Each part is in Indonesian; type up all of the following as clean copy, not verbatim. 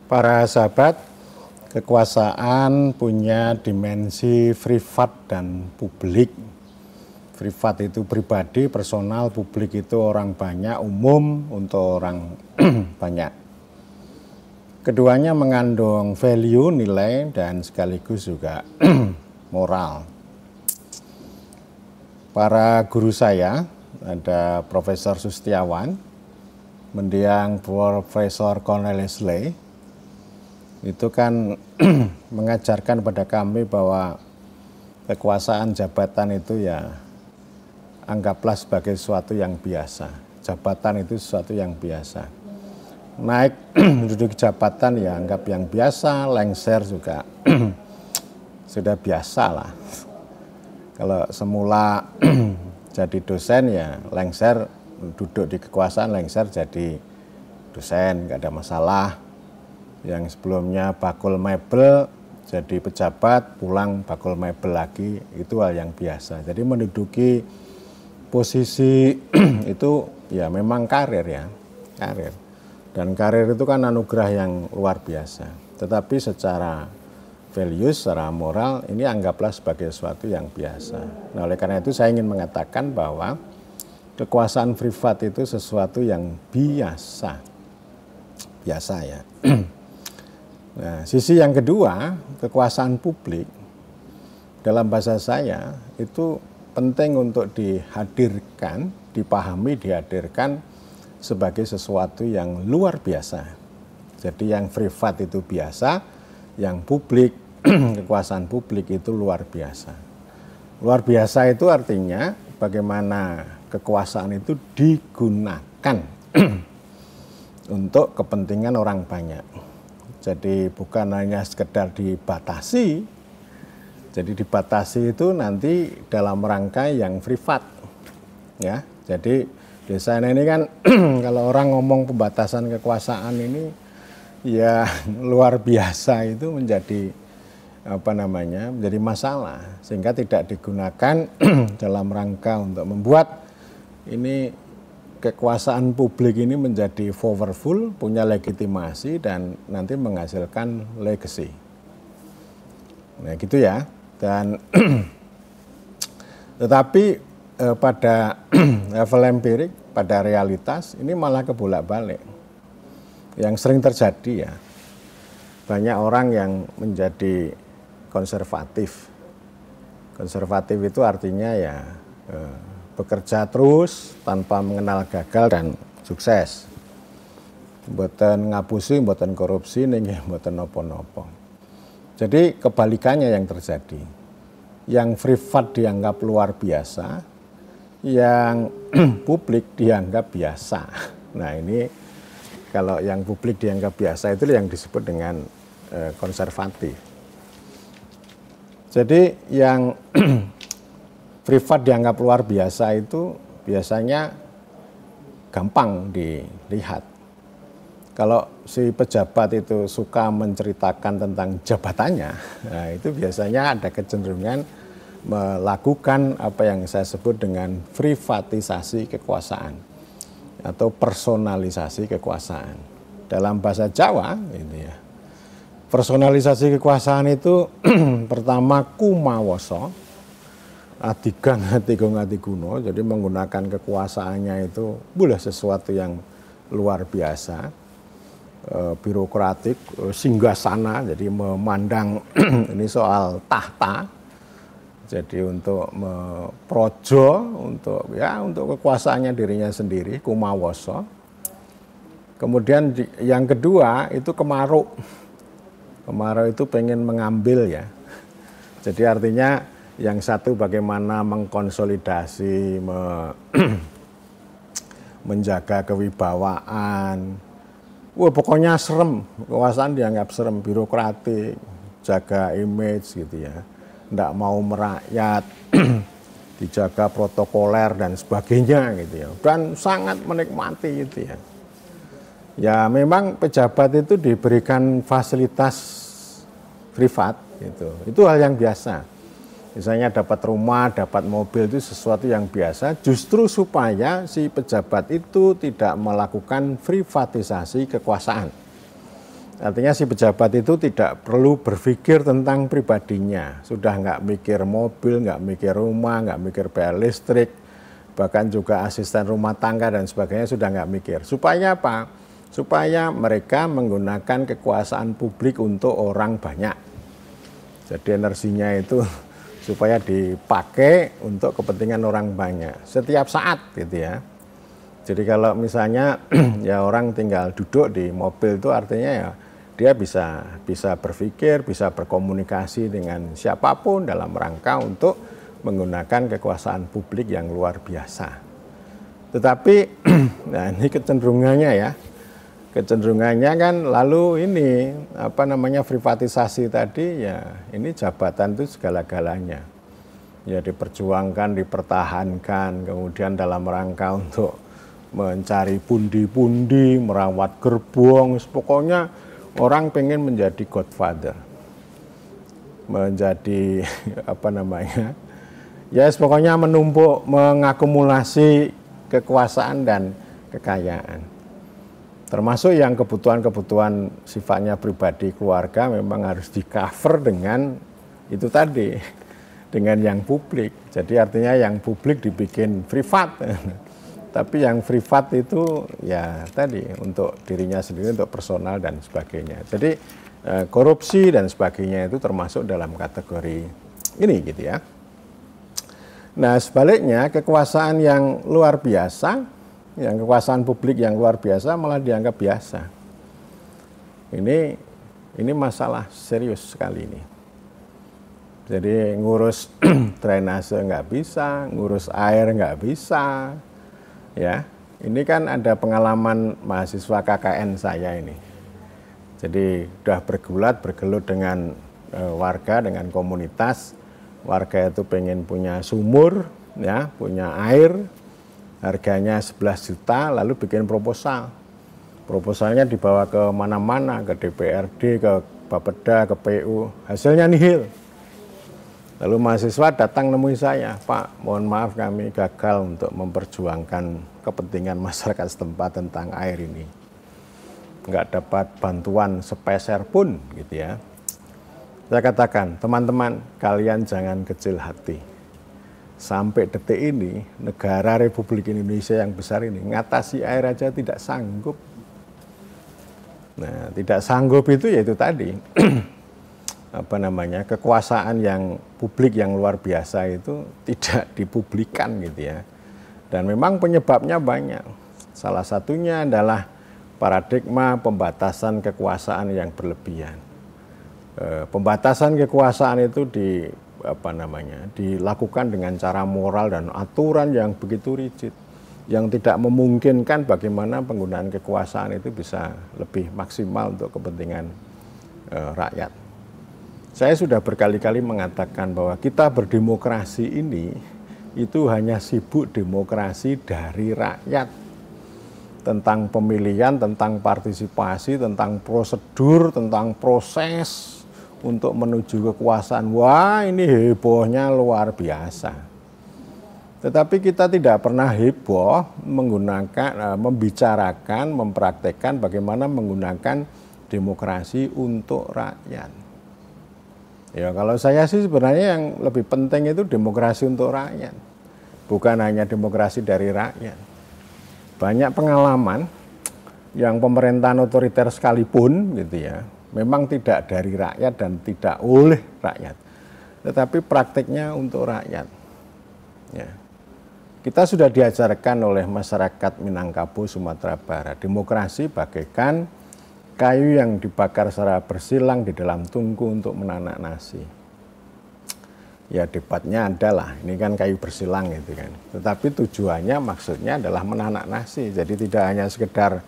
Para sahabat, kekuasaan punya dimensi privat dan publik. Privat itu pribadi, personal, publik itu orang banyak, umum untuk orang banyak. Keduanya mengandung value, nilai, dan sekaligus juga moral. Para guru saya, ada Profesor Sustiawan, mendiang Profesor Cornelis Ley, itu kan mengajarkan pada kami bahwa kekuasaan jabatan itu ya anggaplah sebagai sesuatu yang biasa. Jabatan itu sesuatu yang biasa. Naik duduk jabatan ya anggap yang biasa, lengser juga sudah biasa lah. Kalau semula jadi dosen ya lengser, duduk di kekuasaan lengser jadi dosen, nggak ada masalah. Yang sebelumnya bakul mebel jadi pejabat, pulang bakul mebel lagi, itu hal yang biasa. Jadi menduduki posisi itu ya memang karir ya, karir. Dan karir itu kan anugerah yang luar biasa. Tetapi secara values, secara moral ini anggaplah sebagai sesuatu yang biasa. Nah oleh karena itu saya ingin mengatakan bahwa kekuasaan privat itu sesuatu yang biasa. Biasa ya. Nah, sisi yang kedua, kekuasaan publik dalam bahasa saya itu penting untuk dihadirkan, dipahami, dihadirkan sebagai sesuatu yang luar biasa. Jadi yang privat itu biasa, yang publik, kekuasaan publik itu luar biasa. Luar biasa itu artinya bagaimana kekuasaan itu digunakan untuk kepentingan orang banyak. Jadi bukan hanya sekedar dibatasi, jadi dibatasi itu nanti dalam rangka yang privat, ya. Jadi biasanya ini kan kalau orang ngomong pembatasan kekuasaan ini, ya luar biasa itu menjadi menjadi masalah sehingga tidak digunakan dalam rangka untuk membuat ini kekuasaan publik ini menjadi powerful, punya legitimasi dan nanti menghasilkan legacy. Nah gitu ya. Dan tetapi pada level empirik, pada realitas ini malah kebolak-balik. Yang sering terjadi ya, banyak orang yang menjadi konservatif. Konservatif itu artinya ya bekerja terus tanpa mengenal gagal dan sukses. Mboten ngapusi, mboten korupsi, nggih mboten napa-napa. Jadi kebalikannya yang terjadi. Yang privat dianggap luar biasa, yang publik dianggap biasa. Nah ini kalau yang publik dianggap biasa itu yang disebut dengan konservatif. Jadi yang privat dianggap luar biasa itu biasanya gampang dilihat. Kalau si pejabat itu suka menceritakan tentang jabatannya, nah itu biasanya ada kecenderungan melakukan apa yang saya sebut dengan privatisasi kekuasaan atau personalisasi kekuasaan. Dalam bahasa Jawa, gitu ya. Personalisasi kekuasaan itu pertama kumawoso, adigang atigong adiguno, jadi menggunakan kekuasaannya itu boleh sesuatu yang luar biasa, birokratik, singgasana, jadi memandang ini soal tahta, jadi untuk projo, untuk kekuasaannya dirinya sendiri, kumawoso. Kemudian yang kedua itu kemaruk, kemaruk itu pengen mengambil ya, jadi artinya yang satu bagaimana mengkonsolidasi, menjaga kewibawaan. Wah pokoknya serem, kekuasaan dianggap serem, birokratik, jaga image gitu ya. Nggak mau merakyat, dijaga protokoler dan sebagainya gitu ya. Dan sangat menikmati gitu ya. Ya memang pejabat itu diberikan fasilitas privat gitu. Itu hal yang biasa. Misalnya dapat rumah, dapat mobil itu sesuatu yang biasa, justru supaya si pejabat itu tidak melakukan privatisasi kekuasaan. Artinya si pejabat itu tidak perlu berpikir tentang pribadinya, sudah nggak mikir mobil, nggak mikir rumah, nggak mikir bayar listrik, bahkan juga asisten rumah tangga dan sebagainya sudah nggak mikir. Supaya apa? Supaya mereka menggunakan kekuasaan publik untuk orang banyak. Jadi energinya itu supaya dipakai untuk kepentingan orang banyak setiap saat gitu ya. Jadi kalau misalnya ya orang tinggal duduk di mobil itu artinya ya dia bisa berpikir, bisa berkomunikasi dengan siapapun dalam rangka untuk menggunakan kekuasaan publik yang luar biasa. Tetapi nah ini kecenderungannya ya. Kecenderungannya kan lalu ini privatisasi tadi ya ini jabatan itu segala-galanya. Ya diperjuangkan, dipertahankan, kemudian dalam rangka untuk mencari pundi-pundi, merawat gerbong, pokoknya orang pengen menjadi godfather, menjadi ya pokoknya menumpuk, mengakumulasi kekuasaan dan kekayaan. Termasuk yang kebutuhan-kebutuhan sifatnya pribadi keluarga memang harus di-cover dengan itu tadi, dengan yang publik. Jadi artinya yang publik dibikin privat. Tapi yang privat itu ya tadi untuk dirinya sendiri, untuk personal dan sebagainya. Jadi korupsi dan sebagainya itu termasuk dalam kategori ini gitu ya. Nah sebaliknya kekuasaan yang luar biasa, yang kekuasaan publik yang luar biasa malah dianggap biasa. Ini masalah serius sekali ini. Jadi ngurus drainase nggak bisa, ngurus air nggak bisa. Ya, ini kan ada pengalaman mahasiswa KKN saya ini. Jadi sudah bergelut dengan warga, dengan komunitas. Warga itu pengen punya sumur, ya, punya air, harganya 11 juta, lalu bikin proposal. Proposalnya dibawa ke mana-mana, ke DPRD, ke Bapeda, ke PU, hasilnya nihil. Lalu mahasiswa datang nemui saya, Pak, mohon maaf kami gagal untuk memperjuangkan kepentingan masyarakat setempat tentang air ini. Nggak dapat bantuan sepeser pun, gitu ya. Saya katakan, teman-teman, kalian jangan kecil hati. Sampai detik ini, negara Republik Indonesia yang besar ini, ngatasi air aja tidak sanggup. Nah, tidak sanggup itu yaitu tadi. Kekuasaan yang publik yang luar biasa itu tidak dipublikkan gitu ya. Dan memang penyebabnya banyak. Salah satunya adalah paradigma pembatasan kekuasaan yang berlebihan. Pembatasan kekuasaan itu dilakukan dengan cara moral dan aturan yang begitu rigid, yang tidak memungkinkan bagaimana penggunaan kekuasaan itu bisa lebih maksimal untuk kepentingan rakyat. Saya sudah berkali-kali mengatakan bahwa kita berdemokrasi ini itu hanya sibuk demokrasi dari rakyat. Tentang pemilihan, tentang partisipasi, tentang prosedur, tentang proses untuk menuju kekuasaan. Wah, ini hebohnya luar biasa. Tetapi kita tidak pernah heboh membicarakan, mempraktekkan bagaimana menggunakan demokrasi untuk rakyat. Ya kalau saya sih sebenarnya yang lebih penting itu demokrasi untuk rakyat, bukan hanya demokrasi dari rakyat. Banyak pengalaman yang pemerintahan otoriter sekalipun gitu ya, memang tidak dari rakyat dan tidak oleh rakyat, tetapi prakteknya untuk rakyat. Ya. Kita sudah diajarkan oleh masyarakat Minangkabau, Sumatera Barat, demokrasi bagaikan kayu yang dibakar secara bersilang di dalam tungku untuk menanak nasi. Ya debatnya adalah, ini kan kayu bersilang gitu kan. Tetapi tujuannya maksudnya adalah menanak nasi. Jadi tidak hanya sekedar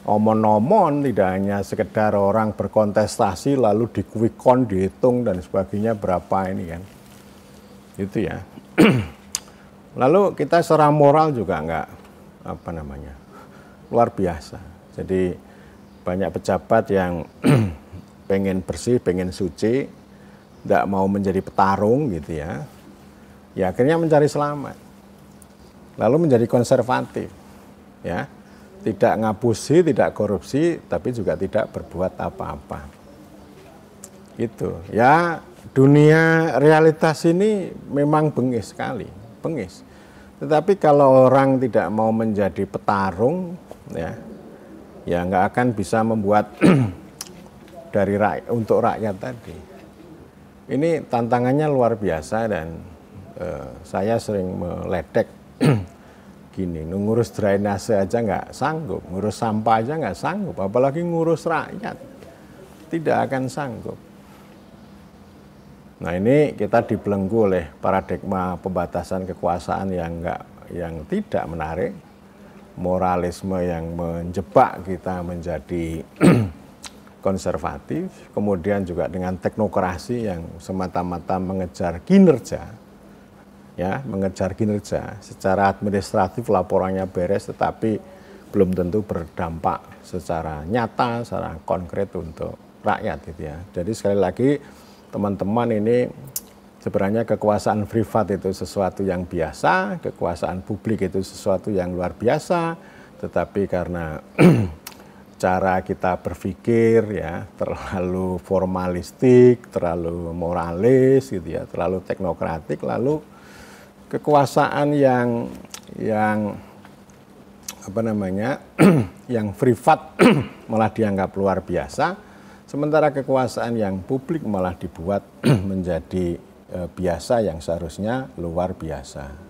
omon-omon, tidak hanya sekedar orang berkontestasi lalu dikuikon, dihitung dan sebagainya berapa ini kan. Itu ya. Lalu kita secara moral juga enggak luar biasa. Jadi banyak pejabat yang pengen bersih, pengen suci, tidak mau menjadi petarung gitu ya. Ya akhirnya mencari selamat. Lalu menjadi konservatif. Ya. tidak ngapusi, tidak korupsi, tapi juga tidak berbuat apa-apa. Gitu. Ya, dunia realitas ini memang bengis sekali, bengis. Tetapi kalau orang tidak mau menjadi petarung, ya nggak akan bisa membuat dari untuk rakyat tadi. Ini tantangannya luar biasa dan saya sering meledek gini, ngurus drainase aja nggak sanggup, ngurus sampah aja nggak sanggup, apalagi ngurus rakyat, tidak akan sanggup. Nah ini kita dibelenggu oleh paradigma pembatasan kekuasaan yang tidak menarik, moralisme yang menjebak kita menjadi konservatif, kemudian juga dengan teknokrasi yang semata-mata mengejar kinerja, ya mengejar kinerja secara administratif laporannya beres, tetapi belum tentu berdampak secara nyata, secara konkret untuk rakyat gitu ya. Jadi sekali lagi teman-teman, ini sebenarnya kekuasaan privat itu sesuatu yang biasa, kekuasaan publik itu sesuatu yang luar biasa, tetapi karena cara kita berpikir ya terlalu formalistik, terlalu moralis gitu ya, terlalu teknokratik, lalu kekuasaan yang apa namanya yang privat malah dianggap luar biasa, sementara kekuasaan yang publik malah dibuat menjadi biasa yang seharusnya luar biasa.